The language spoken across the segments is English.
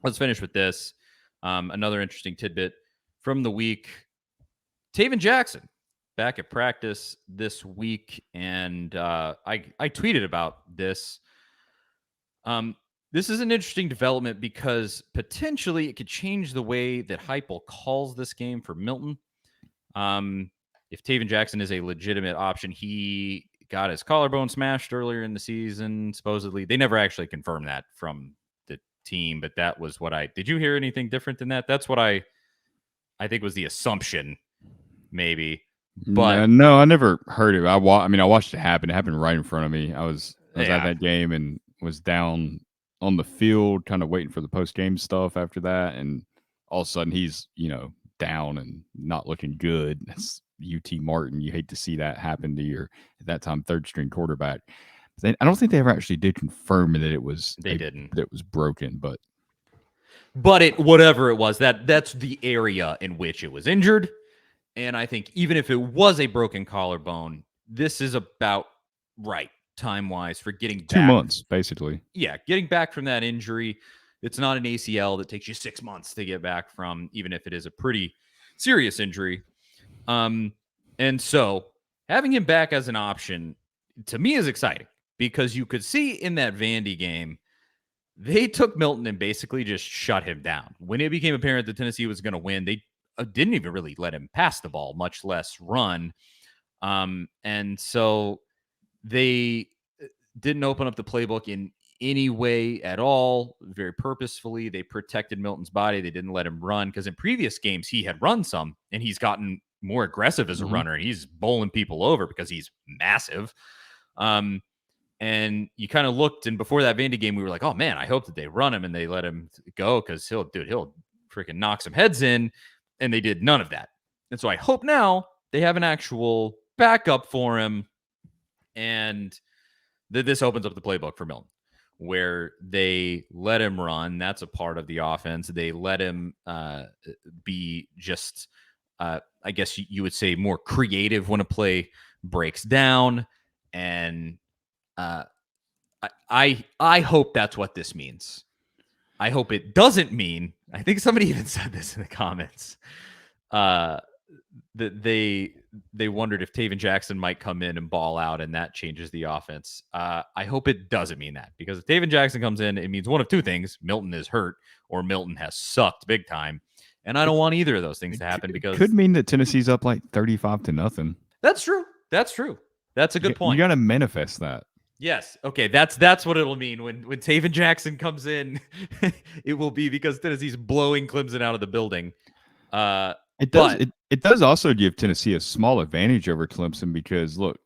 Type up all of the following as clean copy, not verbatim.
let's finish with this. Another interesting tidbit from the week. Taven Jackson back at practice this week, and I tweeted about this. This is an interesting development because potentially it could change the way that Heupel calls this game for Milton. If Taven Jackson is a legitimate option, he got his collarbone smashed earlier in the season. Supposedly, they never actually confirmed that from the team, but that was what I did. You hear anything different than that? That's what I think was the assumption, maybe. But No, I never heard it. I mean, I watched it happen. It happened right in front of me. I was at yeah, that game and was down on the field, kind of waiting for the post game stuff after that, and all of a sudden he's down and not looking good. That's UT Martin. You hate to see that happen to your at that time third string quarterback. I don't think they ever actually did confirm that it was they didn't. that it was broken, But it whatever it was, that's the area in which it was injured. And I think even if it was a broken collarbone, this is about right time wise for getting 2 months basically. Yeah, getting back from that injury. It's not an ACL that takes you 6 months to get back from, even if it is a pretty serious injury. And so having him back as an option to me is exciting because you could see in that Vandy game, they took Milton and basically just shut him down. When it became apparent that Tennessee was going to win, they didn't even really let him pass the ball, much less run. And so they didn't open up the playbook in any way at all, very purposefully. They protected Milton's body. They didn't let him run because in previous games he had run some and he's gotten more aggressive as a runner and he's bowling people over because he's massive. And you kind of looked, and before that Vandy game, we were like, oh man, I hope that they run him and they let him go because he'll freaking knock some heads in. And they did none of that. And so I hope now they have an actual backup for him and this opens up the playbook for Milton, where they let him run. That's a part of the offense. They let him be just, I guess you would say, more creative when a play breaks down. And I hope that's what this means. I hope it doesn't mean. I think somebody even said this in the comments. That they wondered if Taven Jackson might come in and ball out, and that changes the offense. I hope it doesn't mean that, because if Taven Jackson comes in, it means one of two things: Milton is hurt, or Milton has sucked big time. And I don't want either of those things to happen because could mean that Tennessee's up like 35-0. That's true. That's true. That's a good point. You got to manifest that. Yes. Okay. That's what it'll mean when Taven Jackson comes in. It will be because Tennessee's blowing Clemson out of the building. It does also give Tennessee a small advantage over Clemson because look,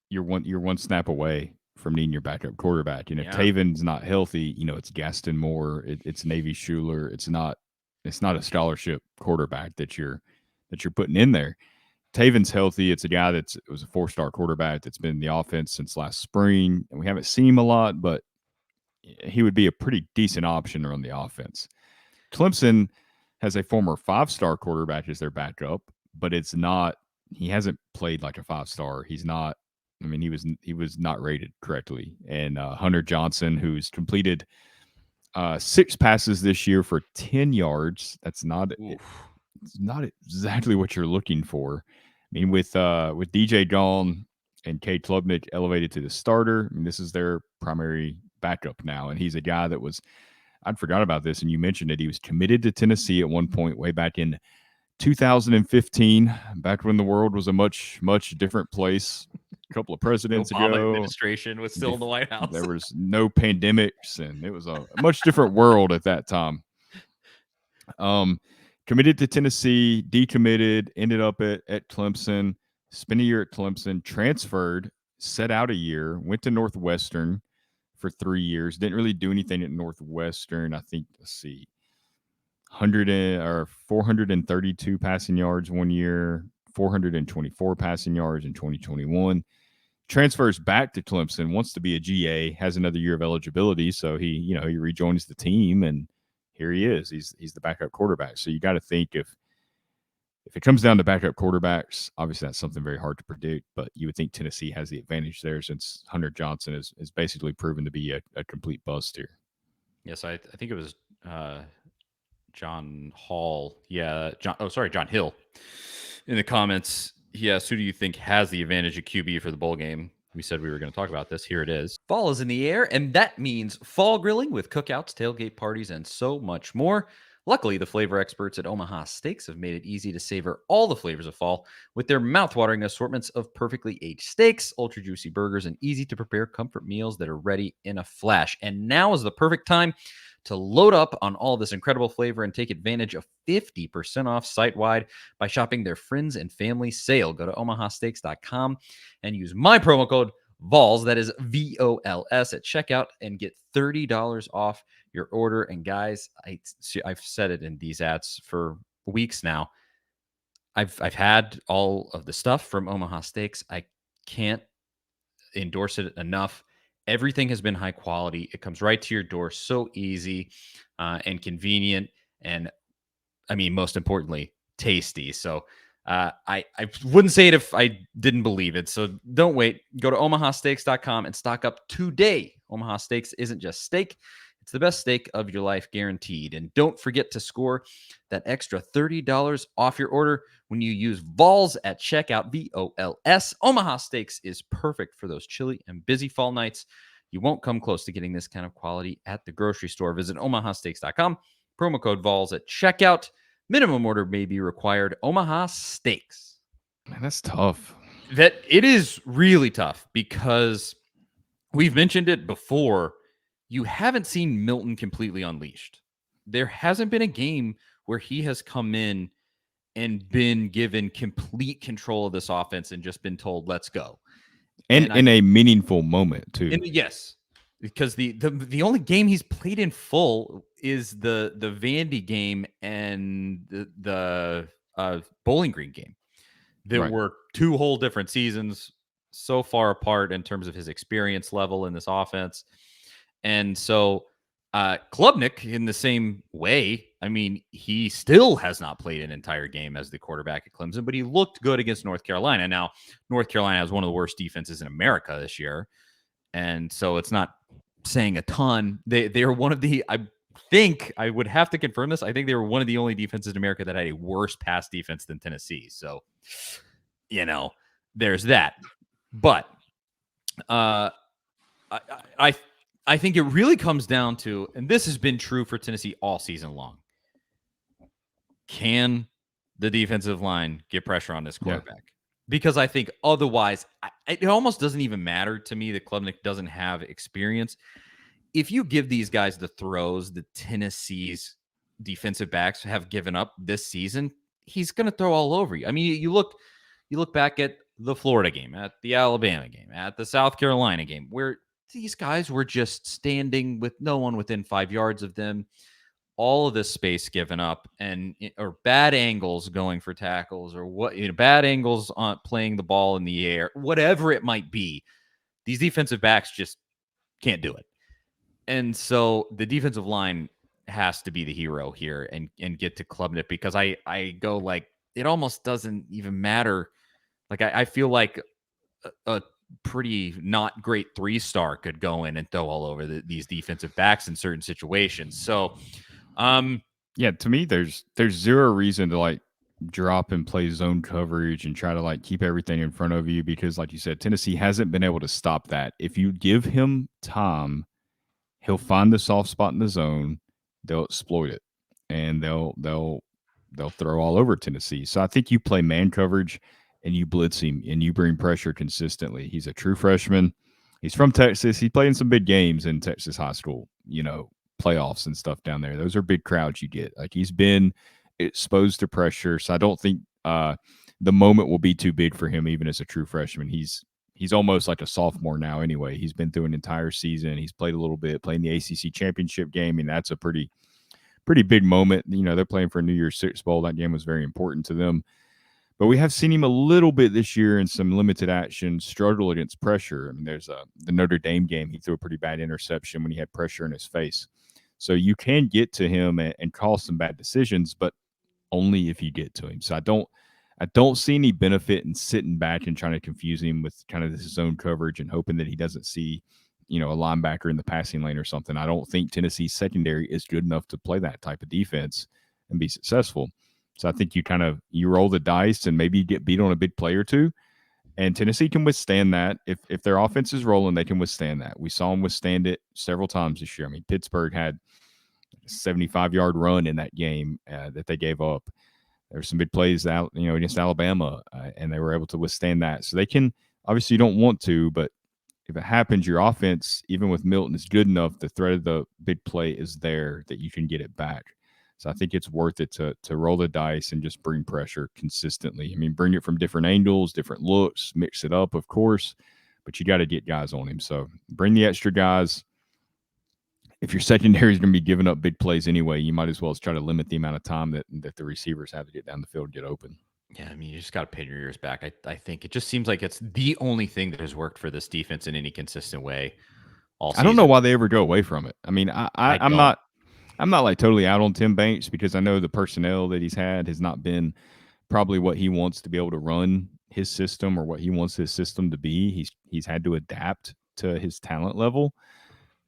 you're one snap away from needing your backup quarterback. If Taven's not healthy, it's Gaston Moore, it's Navy Schuler. It's not a scholarship quarterback that you're putting in there. Taven's healthy. It's a guy it was a 4-star quarterback that's been in the offense since last spring, and we haven't seen him a lot, but he would be a pretty decent option on the offense. Clemson has a former 5-star quarterback as their backup, but he hasn't played like a 5-star. He's not. I mean, he was not rated correctly. And Hunter Johnson, who's completed 6 passes this year for 10 yards. That's not. It's not exactly what you're looking for. I mean, with DJ gone and Cade Klubnik elevated to the starter, I mean, this is their primary backup now, and he's a guy that was. I'd forgot about this, and you mentioned it. He was committed to Tennessee at one point way back in 2015, back when the world was a much, much different place. A couple of presidents Obama ago, administration was still in the White House. There was no pandemics, and it was a much different world at that time. Committed to Tennessee, decommitted, ended up at Clemson, spent a year at Clemson, transferred, set out a year, went to Northwestern for 3 years. Didn't really do anything at Northwestern. I think, let's see, 432 passing yards one year, 424 passing yards in 2021. Transfers back to Clemson, wants to be a GA, has another year of eligibility, so he rejoins the team, and here he is. He's the backup quarterback. So you got to think if it comes down to backup quarterbacks, obviously that's something very hard to predict, but you would think Tennessee has the advantage there since Hunter Johnson is basically proven to be a complete bust here. Yes, I think it was uh, John Hall. Yeah, John Hill. In the comments, he asked, who do you think has the advantage of QB for the bowl game? We said we were going to talk about this. Here it is. Fall is in the air, and that means fall grilling with cookouts, tailgate parties, and so much more. Luckily, the flavor experts at Omaha Steaks have made it easy to savor all the flavors of fall with their mouthwatering assortments of perfectly aged steaks, ultra juicy burgers, and easy to prepare comfort meals that are ready in a flash. And now is the perfect time to load up on all this incredible flavor and take advantage of 50% off site wide by shopping their friends and family sale. Go to omahasteaks.com and use my promo code VOLS, that is VOLS, at checkout and get $30 off your order. And guys, I've said it in these ads for weeks now. I've had all of the stuff from Omaha Steaks. I can't endorse it enough. Everything has been high quality. It comes right to your door, so easy and convenient, and I mean, most importantly, tasty. So I wouldn't say it if I didn't believe it. So don't wait. Go to omahasteaks.com and stock up today. Omaha Steaks isn't just steak. It's the best steak of your life, guaranteed. And don't forget to score that extra $30 off your order when you use VOLS at checkout, VOLS. Omaha Steaks is perfect for those chilly and busy fall nights. You won't come close to getting this kind of quality at the grocery store. Visit omahasteaks.com. Promo code VOLS at checkout. Minimum order may be required. Omaha Steaks. Man, that's tough. That it is really tough because we've mentioned it before. You haven't seen Milton completely unleashed. There hasn't been a game where he has come in and been given complete control of this offense and just been told, let's go. And in a meaningful moment, too. Yes. Because the only game he's played in full is the Vandy game and the Bowling Green game. There were two whole different seasons, so far apart in terms of his experience level in this offense. And so Klubnik, in the same way, I mean, he still has not played an entire game as the quarterback at Clemson, but he looked good against North Carolina. Now, North Carolina has one of the worst defenses in America this year. And so it's not saying a ton. They are one of the, I think, I would have to confirm this, I think they were one of the only defenses in America that had a worse pass defense than Tennessee. So, there's that. But I think it really comes down to, and this has been true for Tennessee all season long, can the defensive line get pressure on this quarterback? Yeah. Because I think otherwise, it almost doesn't even matter to me that Klubnik doesn't have experience. If you give these guys the throws that Tennessee's defensive backs have given up this season, he's going to throw all over you. I mean, you look back at the Florida game, at the Alabama game, at the South Carolina game, where these guys were just standing with no one within 5 yards of them. All of this space given up, or bad angles going for tackles, or bad angles on playing the ball in the air, whatever it might be. These defensive backs just can't do it. And so the defensive line has to be the hero here and get to Klubnik, because I go like, it almost doesn't even matter. Like I feel like a pretty not great 3-star could go in and throw all over these defensive backs in certain situations. So, yeah, to me, there's zero reason to like drop and play zone coverage and try to like keep everything in front of you, because like you said, Tennessee hasn't been able to stop that. If you give him time, he'll find the soft spot in the zone, they'll exploit it, and they'll throw all over Tennessee. So I think you play man coverage and you blitz him and you bring pressure consistently. He's a true freshman. He's from Texas. He played in some big games in Texas high school, playoffs and stuff down there. Those are big crowds you get. Like, he's been exposed to pressure. So I don't think the moment will be too big for him, even as a true freshman. He's almost like a sophomore now anyway. He's been through an entire season. He's played a little bit, playing the ACC championship game, and that's a pretty big moment. They're playing for a New Year's Six Bowl. That game was very important to them. But we have seen him a little bit this year in some limited action struggle against pressure. I mean, there's the Notre Dame game. He threw a pretty bad interception when he had pressure in his face. So you can get to him and cause some bad decisions, but only if you get to him. So I don't see any benefit in sitting back and trying to confuse him with kind of this zone coverage and hoping that he doesn't see a linebacker in the passing lane or something. I don't think Tennessee's secondary is good enough to play that type of defense and be successful. So I think you roll the dice and maybe you get beat on a big play or two. And Tennessee can withstand that. If their offense is rolling, they can withstand that. We saw them withstand it several times this year. I mean, Pittsburgh had a 75-yard run in that game that they gave up. There were some big plays out, against Alabama, and they were able to withstand that. So they can, obviously you don't want to, but if it happens, your offense, even with Milton, is good enough. The threat of the big play is there that you can get it back. So I think it's worth it to roll the dice and just bring pressure consistently. I mean, bring it from different angles, different looks, mix it up, of course, but you got to get guys on him. So bring the extra guys. If your secondary is going to be giving up big plays anyway, you might as well try to limit the amount of time that the receivers have to get down the field and get open. Yeah, I mean, you just got to pin your ears back. I think it just seems like it's the only thing that has worked for this defense in any consistent way all season. I don't know why they ever go away from it. I mean, I'm not like totally out on Tim Banks because I know the personnel that he's had has not been probably what he wants to be able to run his system or what he wants his system to be. He's had to adapt to his talent level.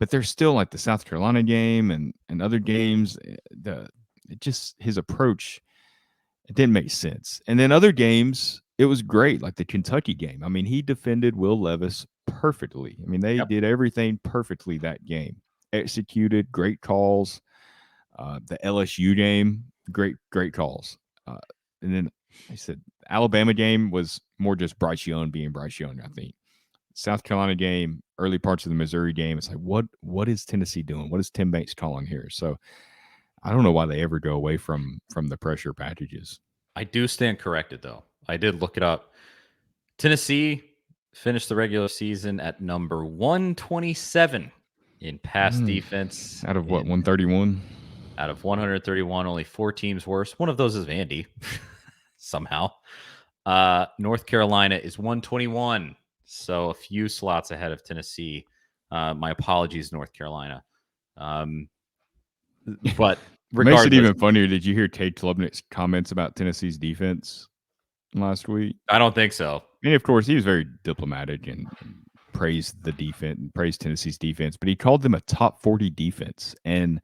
But there's still like the South Carolina game and other games. His approach, it didn't make sense. And then other games, it was great, like the Kentucky game. I mean, he defended Will Levis perfectly. I mean, they did everything perfectly that game. Executed, great calls. The LSU game, great calls. And then I said Alabama game was more just Bryce Young being Bryce Young, I think. South Carolina game, early parts of the Missouri game, it's like, what is Tennessee doing? What is Tim Banks calling here? So I don't know why they ever go away from the pressure packages. I do stand corrected, though. I did look it up. Tennessee finished the regular season at number 127 in pass defense. Out of what, 131? Out of 131, only 4 teams worse. One of those is Vandy, somehow. North Carolina is 121. So a few slots ahead of Tennessee. My apologies, North Carolina. But regardless, makes it even funnier. Did you hear Cade Klubnik's comments about Tennessee's defense last week? I don't think so. I mean, of course, he was very diplomatic and praised the defense and praised Tennessee's defense, but he called them a top 40 defense. And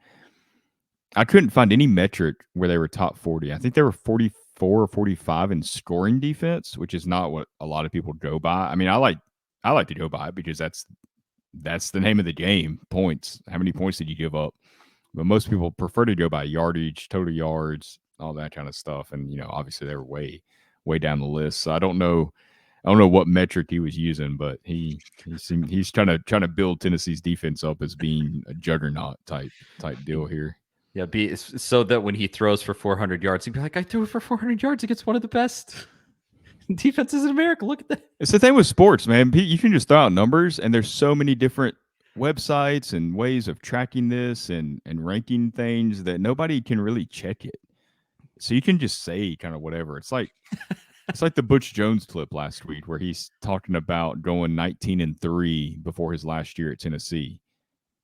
I couldn't find any metric where they were top 40. I think they were 44 or 45 in scoring defense, which is not what a lot of people go by. I mean, I like to go by it because that's the name of the game. Points. How many points did you give up? But most people prefer to go by yardage, total yards, all that kind of stuff. And obviously they were way down the list. So I don't know what metric he was using, but he's trying to build Tennessee's defense up as being a juggernaut type deal here. Yeah, so that when he throws for 400 yards, he'd be like, I threw it for 400 yards against one of the best defenses in America. Look at that. It's the thing with sports, man. You can just throw out numbers, and there's so many different websites and ways of tracking this and ranking things that nobody can really check it. So you can just say kind of whatever. It's like the Butch Jones clip last week where he's talking about going 19-3 before his last year at Tennessee.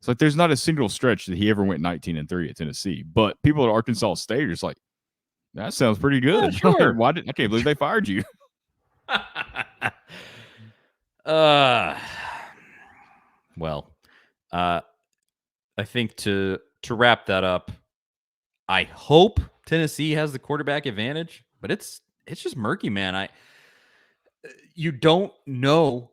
It's like there's not a single stretch that he ever went 19-3 at Tennessee. But people at Arkansas State are just like, that sounds pretty good. Yeah, sure. I can't believe they fired you. Well, I think to wrap that up, I hope Tennessee has the quarterback advantage, but it's just murky, man. You don't know.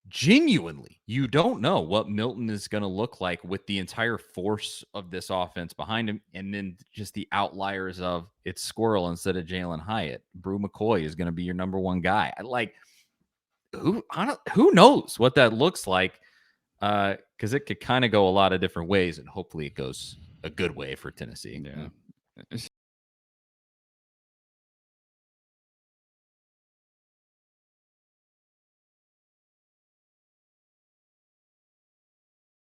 Genuinely, you don't know what Milton is going to look like with the entire force of this offense behind him, and then just the outliers of it's Squirrel instead of Jalen Hyatt. Brew McCoy is going to be your number one guy. Who knows what that looks like? Because it could kind of go a lot of different ways, and hopefully it goes a good way for Tennessee. Yeah.